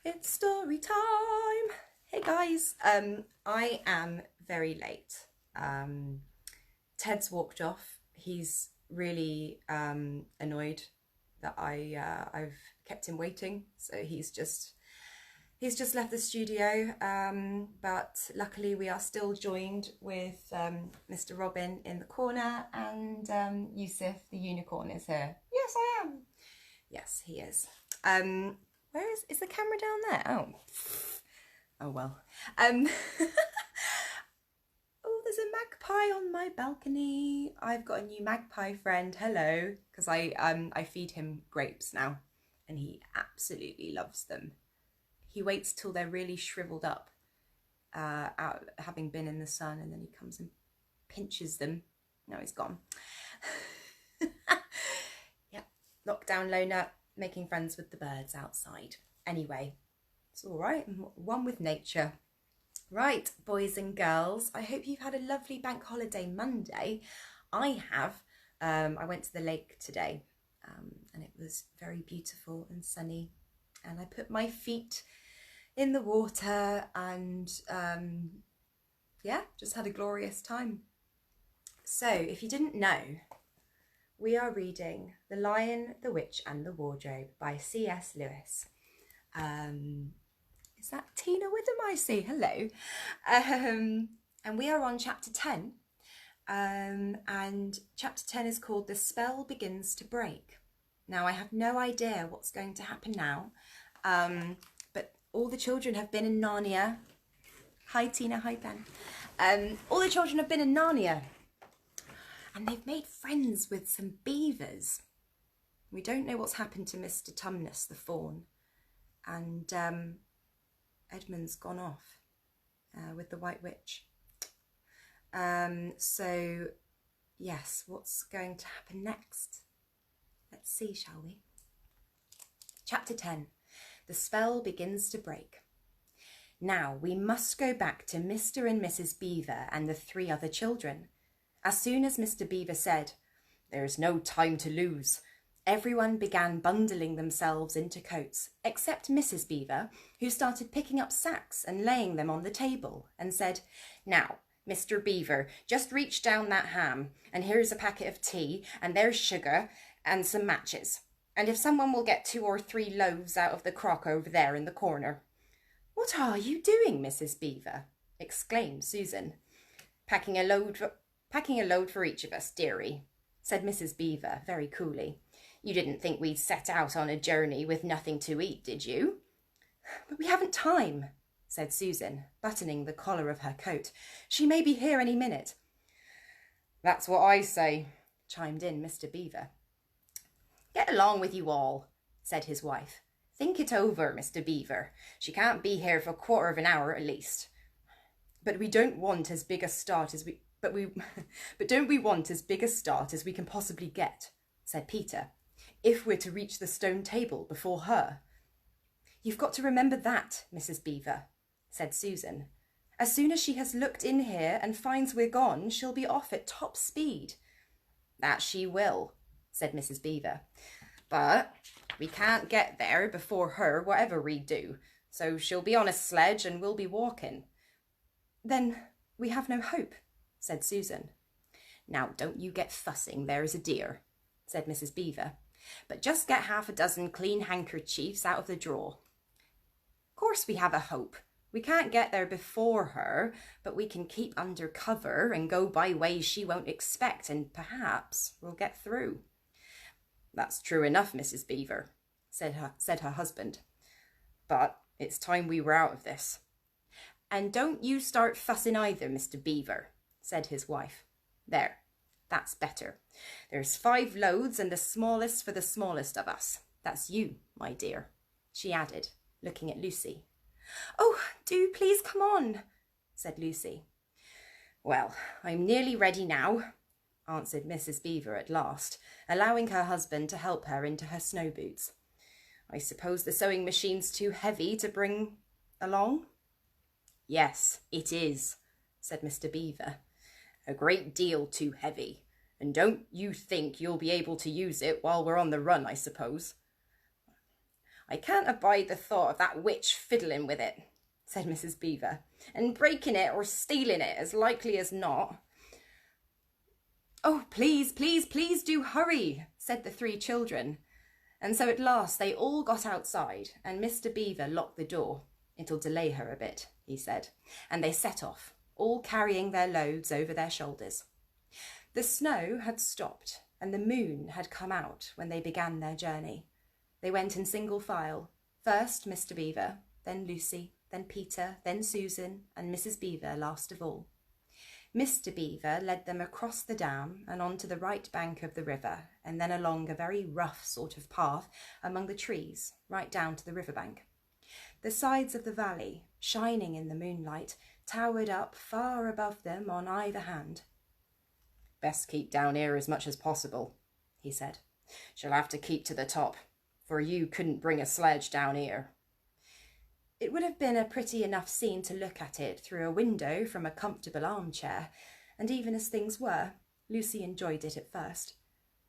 It's story time. Hey guys, I am very late. Ted's walked off. He's really annoyed that I've kept him waiting. So he's just left the studio. But luckily we are still joined with Mr. Robin in the corner, and Yusuf the unicorn is here. Yes, I am. Yes, he is. Where is the camera down there? Oh well. Um, oh, there's a magpie on my balcony. I've got a new magpie friend. Hello, because I feed him grapes now, and he absolutely loves them. He waits till they're really shriveled up, out having been in the sun, and then he comes and pinches them. Now he's gone. Yep, lockdown loner, making friends with the birds outside. Anyway, it's all right. I'm one with nature. Right, boys and girls, I hope you've had a lovely bank holiday Monday. I have. I went to the lake today, and it was very beautiful and sunny. And I put my feet in the water and yeah, just had a glorious time. So, if you didn't know, we are reading The Lion, the Witch and the Wardrobe by C.S. Lewis. Is that Tina Witham I see? Hello. And we are on chapter 10. And chapter 10 is called The Spell Begins to Break. Now, I have no idea what's going to happen now. But all the children have been in Narnia. Hi, Tina. Hi, Ben. All the children have been in Narnia. And they've made friends with some beavers. We don't know what's happened to Mr. Tumnus, the fawn. And Edmund's gone off with the White Witch. So, yes, what's going to happen next? Let's see, shall we? Chapter 10. The Spell Begins to Break. Now, we must go back to Mr. and Mrs. Beaver and the 3 other children. As soon as Mr. Beaver said, "There's no time to lose," everyone began bundling themselves into coats, except Mrs. Beaver, who started picking up sacks and laying them on the table, and said, "Now, Mr. Beaver, just reach down that ham, and here's a packet of tea, and there's sugar, and some matches. And if someone will get 2 or 3 loaves out of the crock over there in the corner." "What are you doing, Mrs. Beaver?" exclaimed Susan. Packing a load for each of us, dearie," said Mrs. Beaver very coolly. "You didn't think we'd set out on a journey with nothing to eat, did you?" "But we haven't time," said Susan, buttoning the collar of her coat. "She may be here any minute." "That's what I say," chimed in Mr. Beaver. "Get along with you all," said his wife. "Think it over, Mr. Beaver. She can't be here for a quarter of an hour at least." "But we don't want as big a start as we... But don't we want as big a start as we can possibly get," said Peter, "if we're to reach the stone table before her?" "You've got to remember that, Mrs. Beaver," said Susan. "As soon as she has looked in here and finds we're gone, she'll be off at top speed." "That she will," said Mrs. Beaver. "But we can't get there before her, whatever we do, so she'll be on a sledge and we'll be walking." "Then we have no hope," said Susan. "Now, don't you get fussing, there's a dear," said Mrs. Beaver. "But just get 6 clean handkerchiefs out of the drawer. Course we have a hope. We can't get there before her, but we can keep under cover and go by ways she won't expect, and perhaps we'll get through." "That's true enough, Mrs. Beaver," said her husband. "But it's time we were out of this." "And don't you start fussing either, Mr. Beaver," said his wife. "There, that's better. There's 5 loads and the smallest for the smallest of us. That's you, my dear," she added, looking at Lucy. "Oh, do please come on," said Lucy. "Well, I'm nearly ready now," answered Mrs. Beaver at last, allowing her husband to help her into her snow boots. "I suppose the sewing machine's too heavy to bring along?" "Yes, it is," said Mr. Beaver. "A great deal too heavy. And don't you think you'll be able to use it while we're on the run, I suppose?" "I can't abide the thought of that witch fiddling with it," said Mrs. Beaver, "and breaking it or stealing it as likely as not." "Oh, please, please, please do hurry," said the 3 children. And so at last they all got outside, and Mr. Beaver locked the door. "It'll delay her a bit," he said, and they set off, all carrying their loads over their shoulders. The snow had stopped, and the moon had come out when they began their journey. They went in single file, first Mr. Beaver, then Lucy, then Peter, then Susan, and Mrs. Beaver last of all. Mr. Beaver led them across the dam and onto the right bank of the river, and then along a very rough sort of path among the trees, right down to the riverbank. The sides of the valley, shining in the moonlight, towered up far above them on either hand. "Best keep down here as much as possible," he said. "She'll have to keep to the top, for you couldn't bring a sledge down here." It would have been a pretty enough scene to look at it through a window from a comfortable armchair, and even as things were, Lucy enjoyed it at first.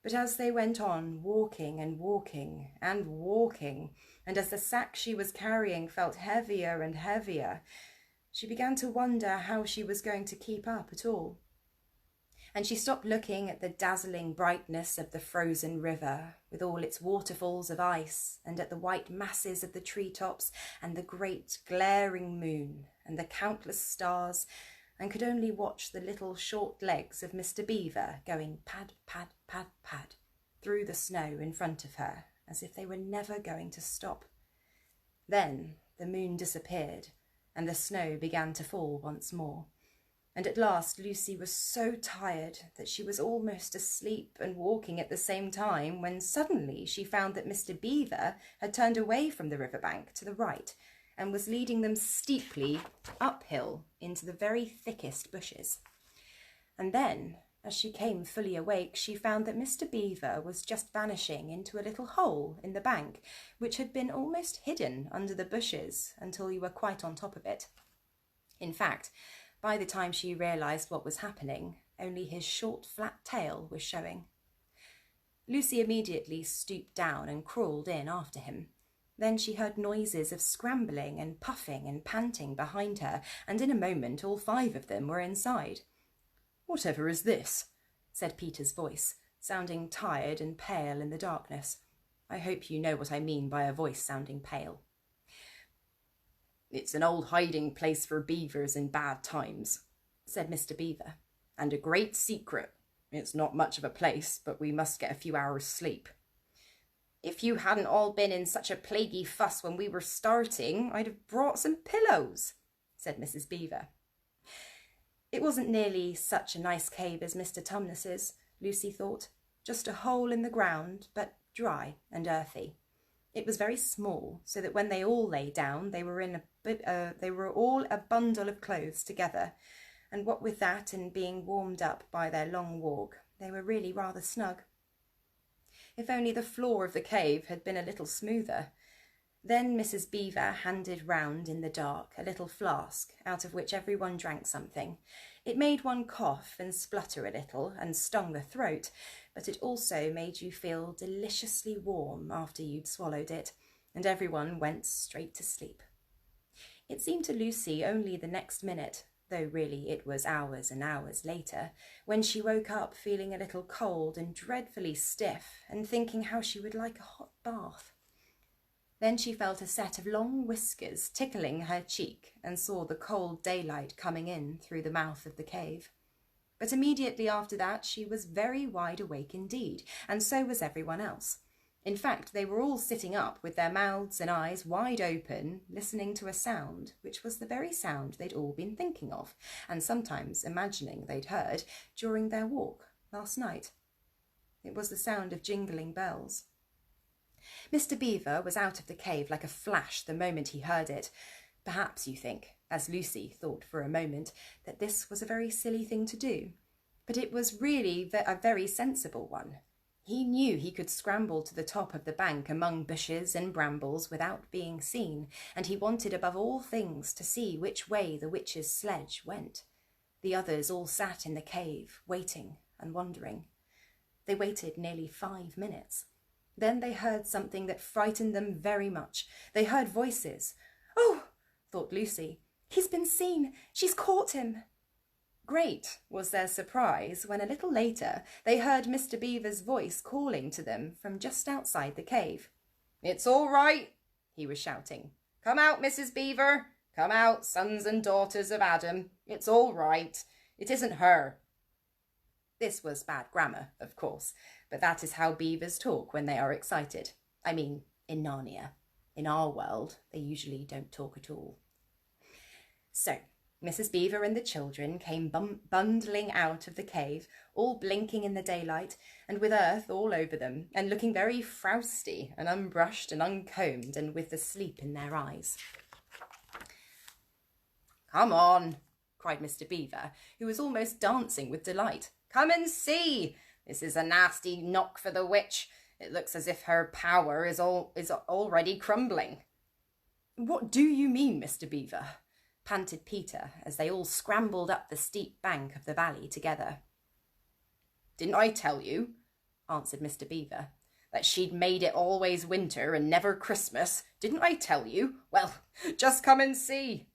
But as they went on, walking and walking and walking, and as the sack she was carrying felt heavier and heavier, she began to wonder how she was going to keep up at all. And she stopped looking at the dazzling brightness of the frozen river, with all its waterfalls of ice, and at the white masses of the treetops, and the great glaring moon, and the countless stars, and could only watch the little short legs of Mr. Beaver going pad, pad, pad, pad through the snow in front of her, as if they were never going to stop. Then the moon disappeared, and the snow began to fall once more. And at last Lucy was so tired that she was almost asleep and walking at the same time, when suddenly she found that Mr. Beaver had turned away from the riverbank to the right and was leading them steeply uphill into the very thickest bushes. And then, as she came fully awake, she found that Mr. Beaver was just vanishing into a little hole in the bank, which had been almost hidden under the bushes until you were quite on top of it. In fact, by the time she realised what was happening, only his short, flat tail was showing. Lucy immediately stooped down and crawled in after him. Then she heard noises of scrambling and puffing and panting behind her, and in a moment all 5 of them were inside. "Whatever is this?" said Peter's voice, sounding tired and pale in the darkness. I hope you know what I mean by a voice sounding pale. "It's an old hiding place for beavers in bad times," said Mr. Beaver, "and a great secret. It's not much of a place, but we must get a few hours' sleep." "If you hadn't all been in such a plaguey fuss when we were starting, I'd have brought some pillows," said Mrs. Beaver. It wasn't nearly such a nice cave as Mr. Tumnus's, Lucy thought, just a hole in the ground, but dry and earthy. It was very small, so that when they all lay down, they were all a bundle of clothes together, and what with that and being warmed up by their long walk, they were really rather snug. If only the floor of the cave had been a little smoother. Then Mrs. Beaver handed round in the dark a little flask, out of which everyone drank something. It made one cough and splutter a little and stung the throat, but it also made you feel deliciously warm after you'd swallowed it, and everyone went straight to sleep. It seemed to Lucy only the next minute, though really it was hours and hours later, when she woke up feeling a little cold and dreadfully stiff, and thinking how she would like a hot bath. Then she felt a set of long whiskers tickling her cheek and saw the cold daylight coming in through the mouth of the cave. But immediately after that she was very wide awake indeed, and so was everyone else. In fact, they were all sitting up with their mouths and eyes wide open, listening to a sound which was the very sound they'd all been thinking of, and sometimes imagining they'd heard during their walk last night. It was the sound of jingling bells. Mr. Beaver was out of the cave like a flash the moment he heard it. Perhaps you think, as Lucy thought for a moment, that this was a very silly thing to do. But it was really a very sensible one. He knew he could scramble to the top of the bank among bushes and brambles without being seen, and he wanted above all things to see which way the witch's sledge went. The others all sat in the cave, waiting and wondering. They waited nearly 5 minutes. Then they heard something that frightened them very much. They heard voices. "Oh," thought Lucy, "he's been seen. She's caught him." Great was their surprise when a little later they heard Mr. Beaver's voice calling to them from just outside the cave. "It's all right," he was shouting. "Come out, Mrs. Beaver. Come out, sons and daughters of Adam. It's all right. It isn't her." This was bad grammar, of course, but that is how beavers talk when they are excited. I mean, in Narnia. In our world, they usually don't talk at all. So, Mrs. Beaver and the children came bundling out of the cave, all blinking in the daylight, and with earth all over them, and looking very frowsty and unbrushed and uncombed, and with the sleep in their eyes. "Come on," cried Mr. Beaver, who was almost dancing with delight. "Come and see. This is a nasty knock for the witch. It looks as if her power is already crumbling." "What do you mean, Mr. Beaver?" panted Peter as they all scrambled up the steep bank of the valley together. "Didn't I tell you," answered Mr. Beaver, "that she'd made it always winter and never Christmas? Didn't I tell you? Well, just come and see."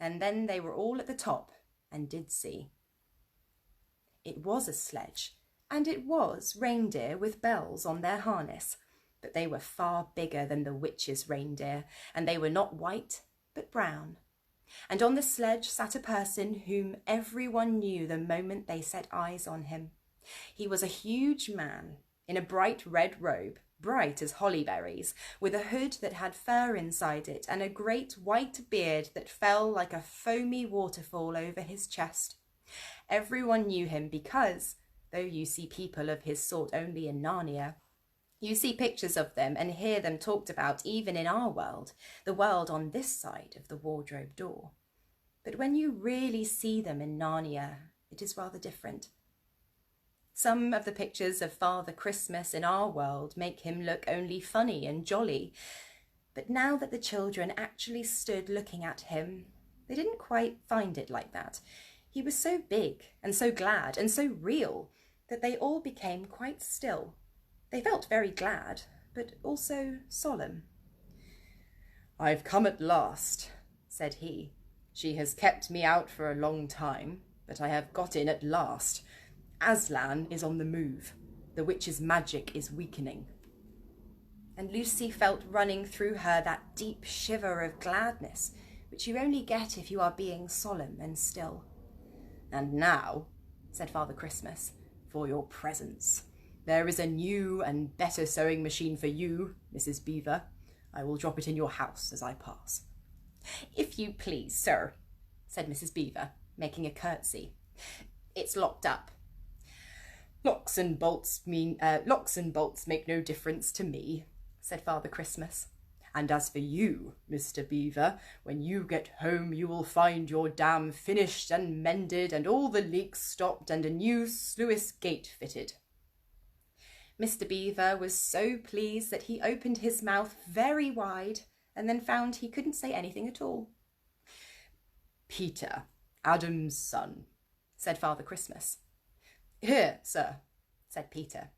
And then they were all at the top and did see. It was a sledge, and it was reindeer with bells on their harness, but they were far bigger than the witch's reindeer, and they were not white, but brown. And on the sledge sat a person whom everyone knew the moment they set eyes on him. He was a huge man in a bright red robe, bright as holly berries, with a hood that had fur inside it and a great white beard that fell like a foamy waterfall over his chest. Everyone knew him because, though you see people of his sort only in Narnia, you see pictures of them and hear them talked about even in our world, the world on this side of the wardrobe door. But when you really see them in Narnia, it is rather different. Some of the pictures of Father Christmas in our world make him look only funny and jolly, but now that the children actually stood looking at him, they didn't quite find it like that. He was so big and so glad and so real that they all became quite still. They felt very glad, but also solemn. "I've come at last," said he. "She has kept me out for a long time, but I have got in at last. Aslan is on the move. The witch's magic is weakening." And Lucy felt running through her that deep shiver of gladness, which you only get if you are being solemn and still. "And now," said Father Christmas, "for your presents. There is a new and better sewing machine for you, Mrs. Beaver. I will drop it in your house as I pass." "If you please, sir," said Mrs. Beaver, making a curtsy. "It's locked up." Locks and bolts make no difference to me," said Father Christmas. "And as for you, Mr. Beaver, when you get home you will find your dam finished and mended and all the leaks stopped and a new sluice gate fitted." Mr. Beaver was so pleased that he opened his mouth very wide and then found he couldn't say anything at all. "Peter, Adam's son," said Father Christmas. "Here, sir," said Peter.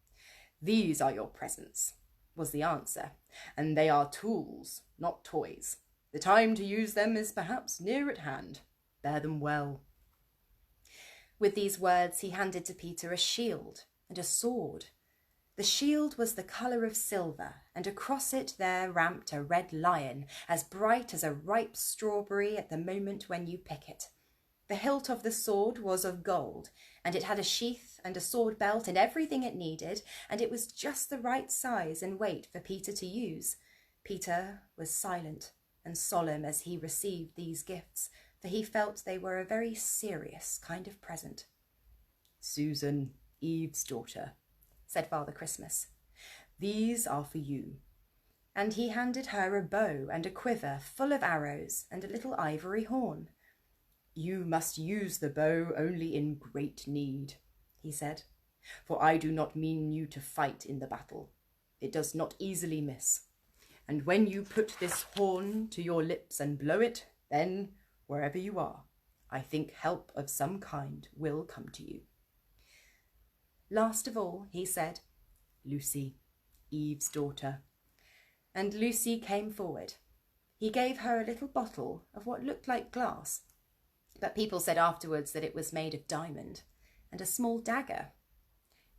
"These are your presents," was the answer, "and they are tools, not toys. The time to use them is perhaps near at hand. Bear them well." With these words he handed to Peter a shield and a sword. The shield was the colour of silver, and across it there ramped a red lion, as bright as a ripe strawberry at the moment when you pick it. The hilt of the sword was of gold, and it had a sheath and a sword belt and everything it needed, and it was just the right size and weight for Peter to use. Peter was silent and solemn as he received these gifts, for he felt they were a very serious kind of present. "Susan, Eve's daughter," said Father Christmas, "these are for you." And he handed her a bow and a quiver full of arrows and a little ivory horn. "You must use the bow only in great need," he said, "for I do not mean you to fight in the battle. It does not easily miss. And when you put this horn to your lips and blow it, then, wherever you are, I think help of some kind will come to you." Last of all, he said, "Lucy, Eve's daughter. And Lucy came forward. He gave her a little bottle of what looked like glass, but people said afterwards that it was made of diamond, and a small dagger.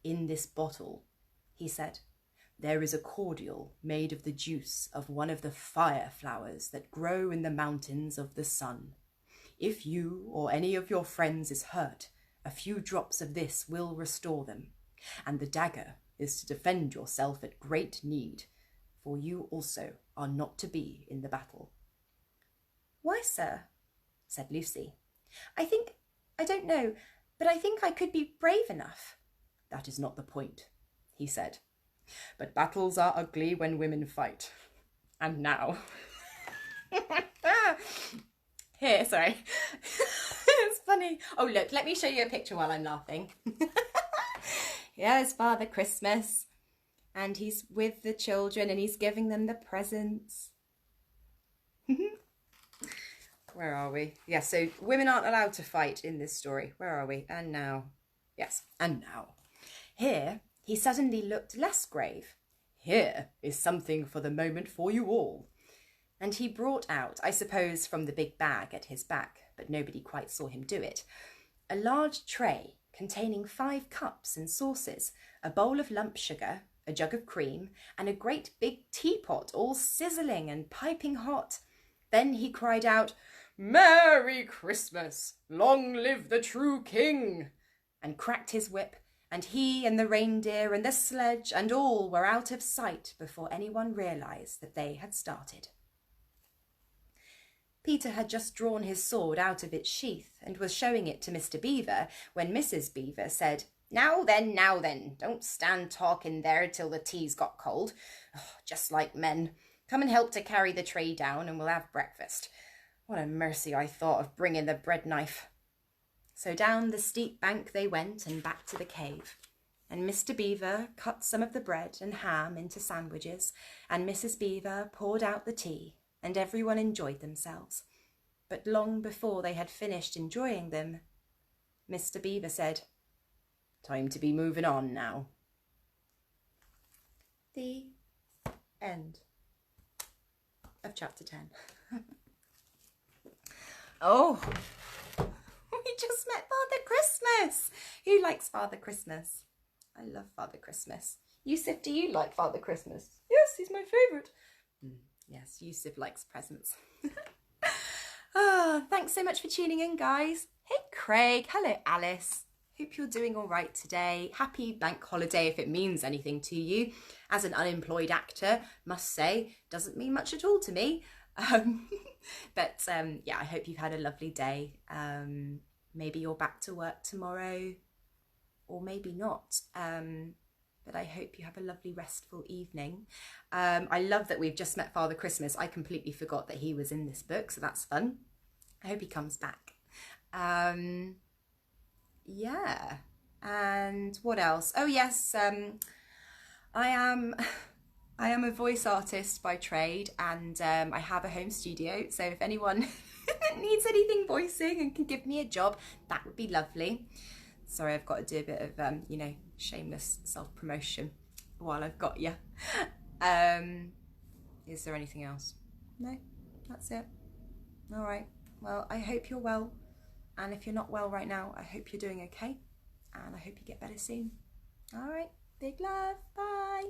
In this bottle, he said, there is a cordial made of the juice of one of the fire flowers that grow in the mountains of the sun. If you or any of your friends is hurt, a few drops of this will restore them, and the dagger is to defend yourself at great need, for you also are not to be in the battle. Why, sir? Said Lucy. I don't know, but I think I could be brave enough. That is not the point, he said. But battles are ugly when women fight. And now... Here, sorry. It's funny. Oh, look, let me show you a picture while I'm laughing. Here's Father Christmas. And he's with the children and he's giving them the presents. Where are we? Yes, so women aren't allowed to fight in this story. Where are we? And now. Yes, and now. Here, he suddenly looked less grave. Here is something for the moment for you all. And he brought out, I suppose from the big bag at his back, but nobody quite saw him do it, a large tray containing 5 cups and saucers, a bowl of lump sugar, a jug of cream, and a great big teapot all sizzling and piping hot. Then he cried out, Merry Christmas! Long live the true king! And cracked his whip, and he and the reindeer and the sledge and all were out of sight before anyone realised that they had started. Peter had just drawn his sword out of its sheath and was showing it to Mr. Beaver when Mrs. Beaver said, now then, don't stand talking there till the tea's got cold. Oh, just like men. Come and help to carry the tray down and we'll have breakfast. What a mercy I thought of bringing the bread knife. So down the steep bank they went and back to the cave. And Mr. Beaver cut some of the bread and ham into sandwiches, and Mrs. Beaver poured out the tea, and everyone enjoyed themselves. But long before they had finished enjoying them, Mr. Beaver said, time to be moving on now. The end of chapter 10. Oh, we just met Father Christmas. Who likes Father Christmas? I love Father Christmas. Yusuf, do you like Father Christmas? Yes, he's my favourite. Yes, Yusuf likes presents. Thanks so much for tuning in, guys. Hey, Craig. Hello, Alice. Hope you're doing all right today. Happy bank holiday if it means anything to you. As an unemployed actor, must say, doesn't mean much at all to me. But yeah, I hope you've had a lovely day. Maybe you're back to work tomorrow, or maybe not. But I hope you have a lovely, restful evening. I love that we've just met Father Christmas. I completely forgot that he was in this book, so that's fun. I hope he comes back. Yeah, and what else? Oh yes, I am a voice artist by trade, and I have a home studio. So if anyone needs anything voicing and can give me a job, that would be lovely. Sorry, I've got to do a bit of you know, shameless self-promotion while I've got you. Is there anything else? No, that's it. All right. Well, I hope you're well. And if you're not well right now, I hope you're doing okay. And I hope you get better soon. All right. Big love. Bye.